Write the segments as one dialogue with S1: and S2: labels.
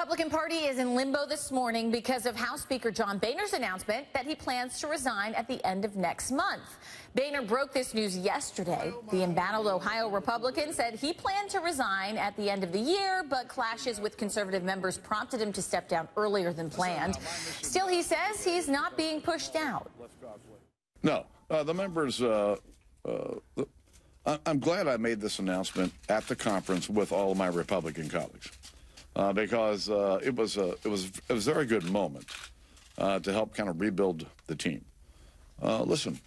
S1: Republican Party is in limbo this morning because of House Speaker John Boehner's announcement that he plans to resign at the end of next month. Boehner broke this news yesterday. The embattled Ohio Republican said he planned to resign at the end of the year, but clashes with conservative members prompted him to step down earlier than planned. Still, he says he's not being pushed out.
S2: No, the members, I'm glad I made this announcement at the conference with all of my Republican colleagues. Because it was a very good moment to help kind of rebuild the team. Listen,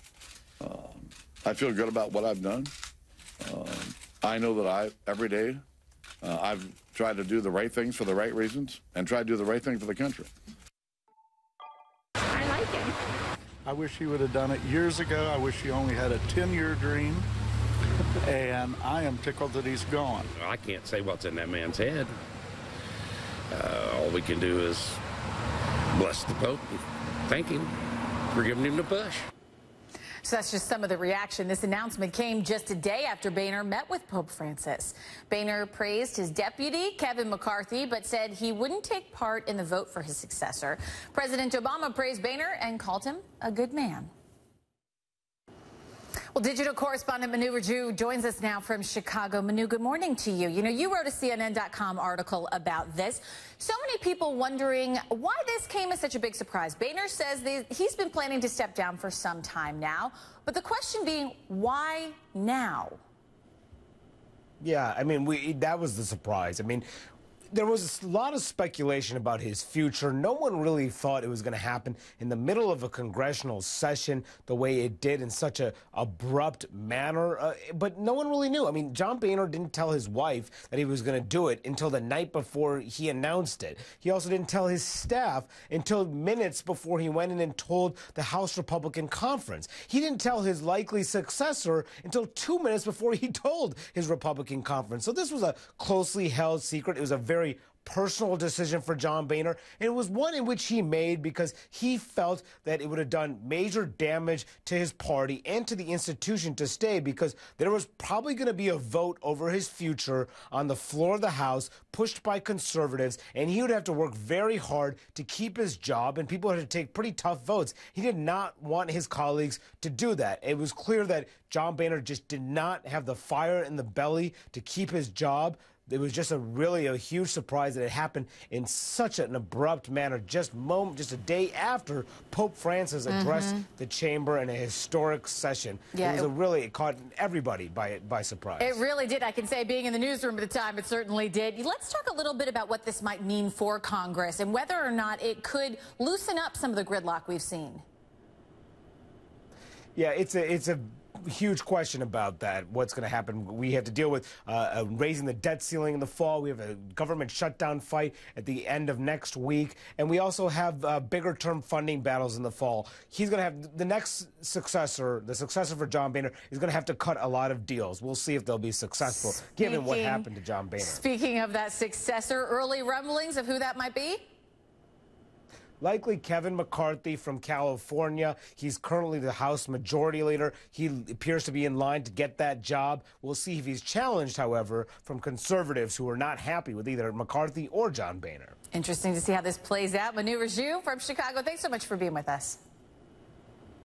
S2: I feel good about what I've done. I know that every day I've tried to do the right things for the right reasons and try to do the right thing for the country.
S3: I like him.
S4: I wish he would have done it years ago. I wish he only had a 10-year dream. And I am tickled that he's gone.
S5: I can't say what's in that man's head. All we can do is bless the Pope and thank him for giving him the push.
S1: So that's just some of the reaction. This announcement came just a day after Boehner met with Pope Francis. Boehner praised his deputy, Kevin McCarthy, but said he wouldn't take part in the vote for his successor. President Obama praised Boehner and called him a good man. Well, digital correspondent Manu Raju joins us now from Chicago. Manu, good morning to you. You know, you wrote a CNN.com article about this. So many people wondering why this came as such a big surprise. Boehner says he's been planning to step down for some time now. But the question being, why now?
S6: Yeah, I mean, that was the surprise. I mean, there was a lot of speculation about his future. No one really thought it was going to happen in the middle of a congressional session the way it did in such a abrupt manner. But no one really knew. I mean, John Boehner didn't tell his wife that he was going to do it until the night before he announced it. He also didn't tell his staff until minutes before he went in and told the House Republican Conference. He didn't tell his likely successor until 2 minutes before he told his Republican Conference. So this was a closely held secret. It was a very personal decision for John Boehner, and it was one in which he made because he felt that it would have done major damage to his party and to the institution to stay, because there was probably going to be a vote over his future on the floor of the House pushed by conservatives, and he would have to work very hard to keep his job, and people had to take pretty tough votes. He did not want his colleagues to do that. It was clear that John Boehner just did not have the fire in the belly to keep his job. It was just really a huge surprise that it happened in such an abrupt manner, just a day after Pope Francis addressed the chamber in a historic session. Yeah, it caught everybody by surprise. It
S1: really did. I can say, being in the newsroom at the time, it certainly did. Let's talk a little bit about what this might mean for Congress and whether or not it could loosen up some of the gridlock we've seen.
S6: Yeah, it's a huge question about that. What's going to happen? We have to deal with raising the debt ceiling in the fall. We have a government shutdown fight at the end of next week. And we also have bigger term funding battles in the fall. He's going to have the next successor, the successor for John Boehner, is going to have to cut a lot of deals. We'll see if they'll be successful, given what happened to John Boehner.
S1: Speaking of that successor, early rumblings of who that might be?
S6: Likely Kevin McCarthy from California. He's currently the House Majority Leader. He appears to be in line to get that job. We'll see if he's challenged, however, from conservatives who are not happy with either McCarthy or John Boehner.
S1: Interesting to see how this plays out. Manu Raju from Chicago, thanks so much for being with us.